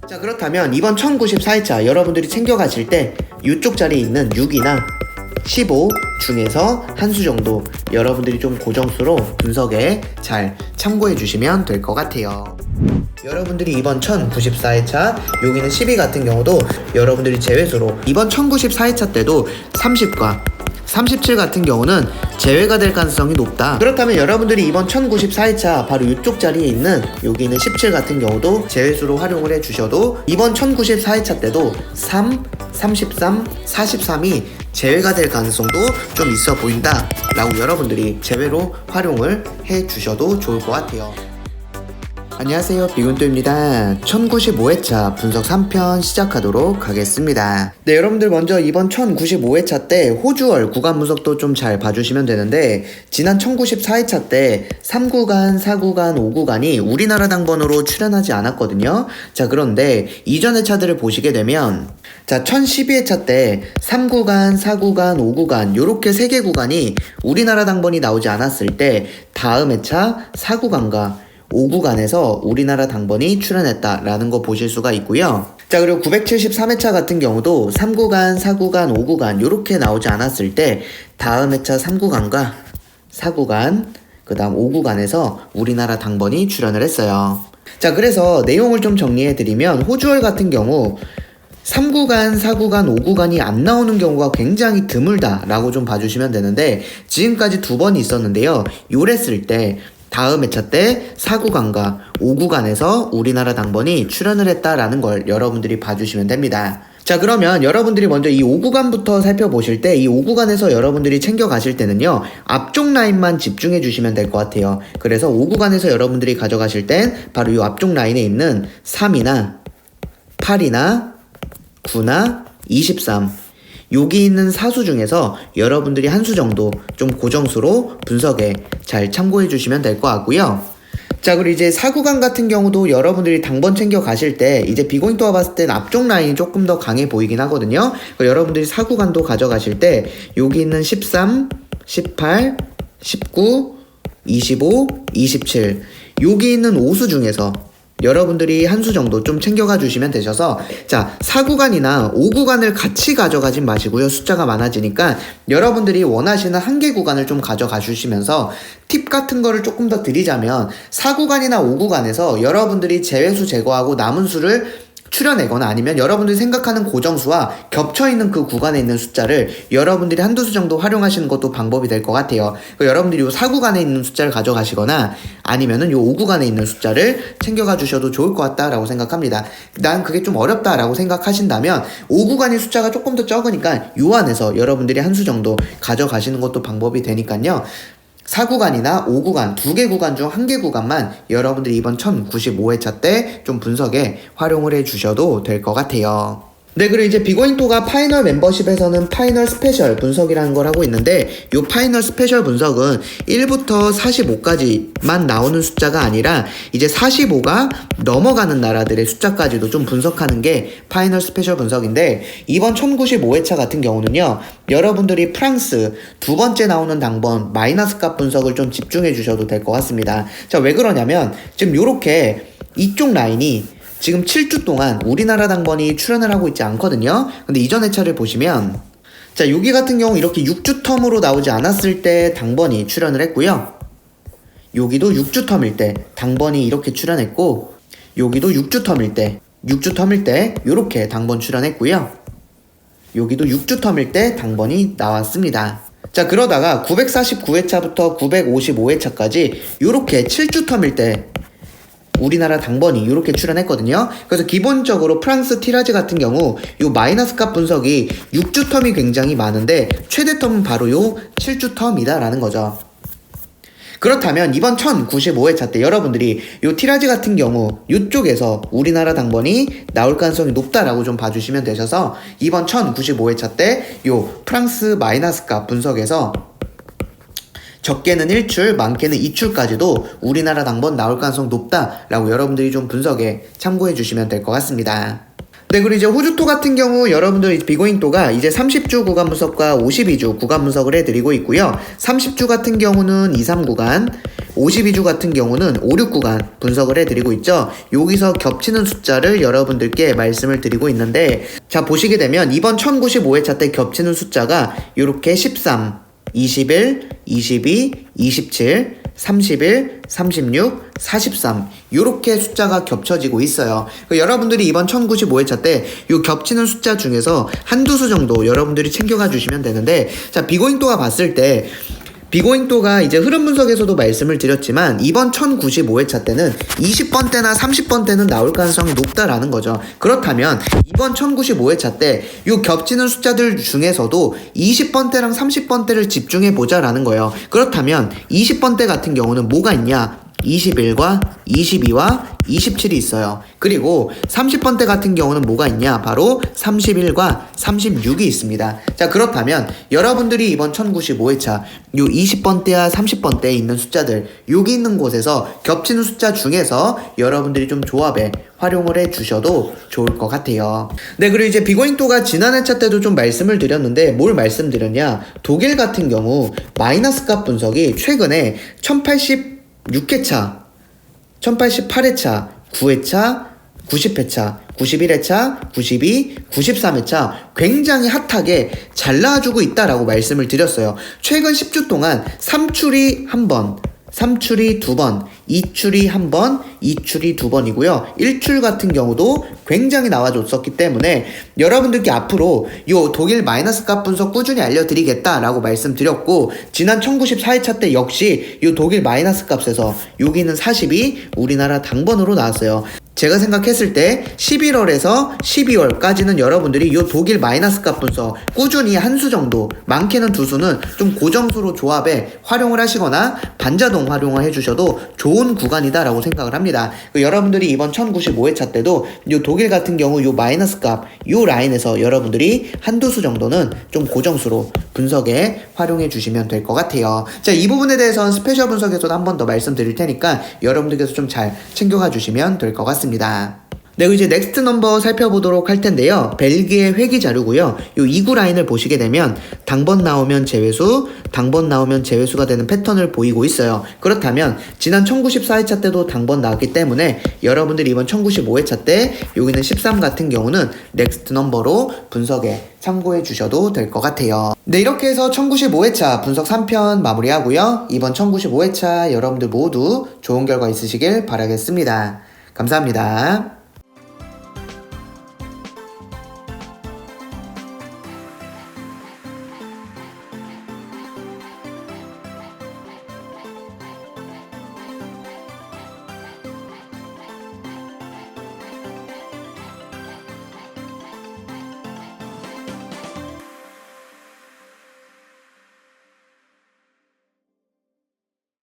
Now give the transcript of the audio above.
자, 그렇다면 이번 1094회차 여러분들이 챙겨가실 때 이쪽 자리에 있는 6이나 15 중에서 한 수 정도 여러분들이 좀 고정수로 분석에 잘 참고해 주시면 될 것 같아요. 여러분들이 이번 1094회차 여기는 12 같은 경우도 여러분들이 제외수로 이번 1094회차 때도 30과 37 같은 경우는 제외가 될 가능성이 높다. 그렇다면 여러분들이 이번 1094회차 바로 이쪽 자리에 있는 여기는 17 같은 경우도 제외수로 활용을 해주셔도 이번 1094회차 때도 3, 33, 43이 제외가 될 가능성도 좀 있어 보인다 라고 여러분들이 제외로 활용을 해주셔도 좋을 것 같아요. 안녕하세요, 비군도입니다. 1095회차 분석 3편 시작하도록 하겠습니다. 네, 여러분들 먼저 이번 1095회차 때 호주월 구간 분석도 좀 잘 봐주시면 되는데, 지난 1094회차 때 3구간, 4구간, 5구간이 우리나라 당번으로 출연하지 않았거든요. 자, 그런데 이전 회차들을 보시게 되면 자, 1012회차 때 3구간, 4구간, 5구간 요렇게 3개 구간이 우리나라 당번이 나오지 않았을 때 다음 회차 4구간과 5구간에서 우리나라 당번이 출연했다라는 거 보실 수가 있고요. 자, 그리고 973회차 같은 경우도 3구간, 4구간, 5구간 요렇게 나오지 않았을 때 다음 회차 3구간과 4구간 그 다음 5구간에서 우리나라 당번이 출연을 했어요. 자, 그래서 내용을 좀 정리해드리면 호주월 같은 경우 3구간, 4구간, 5구간이 안 나오는 경우가 굉장히 드물다라고 좀 봐주시면 되는데, 지금까지 2번이 있었는데요. 요랬을 때 다음 회차 때 4구간과 5구간에서 우리나라 당번이 출연을 했다라는 걸 여러분들이 봐주시면 됩니다. 자, 그러면 여러분들이 먼저 이 5구간부터 살펴보실 때 이 5구간에서 여러분들이 챙겨가실 때는요, 앞쪽 라인만 집중해 주시면 될 것 같아요. 그래서 5구간에서 여러분들이 가져가실 땐 바로 이 앞쪽 라인에 있는 3이나 8이나 9나 23 여기 있는 사수 중에서 여러분들이 한 수 정도 좀 고정수로 분석에 잘 참고해 주시면 될 것 같고요. 자, 그리고 이제 4구간 같은 경우도 여러분들이 당번 챙겨 가실 때 이제 비고인도와 봤을 땐 앞쪽 라인이 조금 더 강해 보이긴 하거든요. 여러분들이 4구간도 가져가실 때 여기 있는 13, 18, 19, 25, 27 여기 있는 5수 중에서 여러분들이 한 수 정도 좀 챙겨가 주시면 되셔서, 자, 4구간이나 5구간을 같이 가져가진 마시고요. 숫자가 많아지니까 여러분들이 원하시는 한 개 구간을 좀 가져가 주시면서 팁 같은 거를 조금 더 드리자면 4구간이나 5구간에서 여러분들이 제외수 제거하고 남은 수를 추려내거나 아니면 여러분들이 생각하는 고정수와 겹쳐있는 그 구간에 있는 숫자를 여러분들이 한두 수 정도 활용하시는 것도 방법이 될 것 같아요. 여러분들이 요 4구간에 있는 숫자를 가져가시거나 아니면은 요 5구간에 있는 숫자를 챙겨가 주셔도 좋을 것 같다라고 생각합니다. 난 그게 좀 어렵다라고 생각하신다면 5구간의 숫자가 조금 더 적으니까 요 안에서 여러분들이 한 수 정도 가져가시는 것도 방법이 되니까요. 4구간이나 5구간, 2개 구간 중 1개 구간만 여러분들이 이번 1095회차 때 좀 분석에 활용을 해주셔도 될 것 같아요. 네, 그리고 이제 비고인도가 파이널 멤버십에서는 파이널 스페셜 분석이라는 걸 하고 있는데, 이 파이널 스페셜 분석은 1부터 45까지만 나오는 숫자가 아니라 이제 45가 넘어가는 나라들의 숫자까지도 좀 분석하는 게 파이널 스페셜 분석인데, 이번 1095회차 같은 경우는요, 여러분들이 프랑스 두 번째 나오는 당번 마이너스 값 분석을 좀 집중해 주셔도 될 것 같습니다. 자, 왜 그러냐면 지금 요렇게 이쪽 라인이 지금 7주 동안 우리나라 당번이 출연을 하고 있지 않거든요. 근데 이전 회차를 보시면, 자, 여기 같은 경우 이렇게 6주 텀으로 나오지 않았을 때 당번이 출연을 했고요. 여기도 6주 텀일 때 당번이 이렇게 출연했고, 여기도 6주 텀일 때 이렇게 당번 출연했고요. 여기도 6주 텀일 때 당번이 나왔습니다. 자, 그러다가 949회차부터 955회차까지 이렇게 7주 텀일 때 우리나라 당번이 이렇게 출연했거든요. 그래서 기본적으로 프랑스 티라지 같은 경우 요 마이너스 값 분석이 6주 텀이 굉장히 많은데 최대 텀은 바로 요 7주 텀이다 라는 거죠. 그렇다면 이번 1095회차 때 여러분들이 요 티라지 같은 경우 요쪽에서 우리나라 당번이 나올 가능성이 높다라고 좀 봐주시면 되셔서 이번 1095회차 때 요 프랑스 마이너스 값 분석에서 적게는 1출, 많게는 2출까지도 우리나라 당번 나올 가능성 높다라고 여러분들이 좀 분석에 참고해 주시면 될 것 같습니다. 네, 그리고 이제 호주토 같은 경우 여러분들 비고잉토가 이제 30주 구간 분석과 52주 구간 분석을 해드리고 있고요. 30주 같은 경우는 2, 3구간, 52주 같은 경우는 5, 6구간 분석을 해드리고 있죠. 여기서 겹치는 숫자를 여러분들께 말씀을 드리고 있는데, 자 보시게 되면 이번 1095회차 때 겹치는 숫자가 이렇게 13, 21, 22, 27, 31, 36, 43 이렇게 숫자가 겹쳐지고 있어요. 여러분들이 이번 1095회차 때 이 겹치는 숫자 중에서 한두 수 정도 여러분들이 챙겨가 주시면 되는데, 자 비고잉도가 봤을 때 비고잉도가 이제 흐름 분석에서도 말씀을 드렸지만 이번 1095회차 때는 20번대나 30번대는 나올 가능성이 높다라는 거죠. 그렇다면 이번 1095회차 때 이 겹치는 숫자들 중에서도 20번대랑 30번대를 집중해보자라는 거예요. 그렇다면 20번대 같은 경우는 뭐가 있냐? 21과 22와 27이 있어요. 그리고 30번대 같은 경우는 뭐가 있냐? 바로 31과 36이 있습니다. 자 그렇다면 여러분들이 이번 1095회차 요 20번대와 30번대에 있는 숫자들, 여기 있는 곳에서 겹치는 숫자 중에서 여러분들이 좀 조합에 활용을 해 주셔도 좋을 것 같아요. 네, 그리고 이제 비고잉도가 지난 회차 때도 좀 말씀을 드렸는데 뭘 말씀드렸냐? 독일 같은 경우 마이너스 값 분석이 최근에 1086회차, 1088회차, 9회차, 90회차, 91회차, 92, 93회차 굉장히 핫하게 잘 나와주고 있다라고 말씀을 드렸어요. 최근 10주 동안 3출이 1번, 3출이 2번, 2출이 1번, 2출이 2번이고요. 1출 같은 경우도 굉장히 나와줬었기 때문에 여러분들께 앞으로 요 독일 마이너스 값 분석 꾸준히 알려드리겠다라고 말씀드렸고, 지난 1094회차 때 역시 요 독일 마이너스 값에서 여기는 40이 우리나라 당번으로 나왔어요. 제가 생각했을 때 11월에서 12월까지는 여러분들이 이 독일 마이너스 값 분석 꾸준히 한 수 정도, 많게는 두 수는 좀 고정수로 조합에 활용을 하시거나 반자동 활용을 해주셔도 좋은 구간이다라고 생각을 합니다. 여러분들이 이번 1095회차 때도 이 독일 같은 경우 이 마이너스 값, 이 라인에서 여러분들이 한두 수 정도는 좀 고정수로 분석에 활용해 주시면 될 것 같아요. 자, 이 부분에 대해서는 스페셜 분석에서도 한 번 더 말씀드릴 테니까 여러분들께서 좀 잘 챙겨가 주시면 될 것 같습니다. 네, 이제 넥스트 넘버 살펴보도록 할 텐데요. 벨기에 회귀 자료고요. 요 2구 라인을 보시게 되면 당번 나오면 제외수, 당번 나오면 제외수가 되는 패턴을 보이고 있어요. 그렇다면 지난 1094회차 때도 당번 나왔기 때문에 여러분들이 이번 1095회차 때 여기는 13 같은 경우는 넥스트 넘버로 분석에 참고해 주셔도 될 것 같아요. 네, 이렇게 해서 1095회차 분석 3편 마무리하고요. 이번 1095회차 여러분들 모두 좋은 결과 있으시길 바라겠습니다. 감사합니다.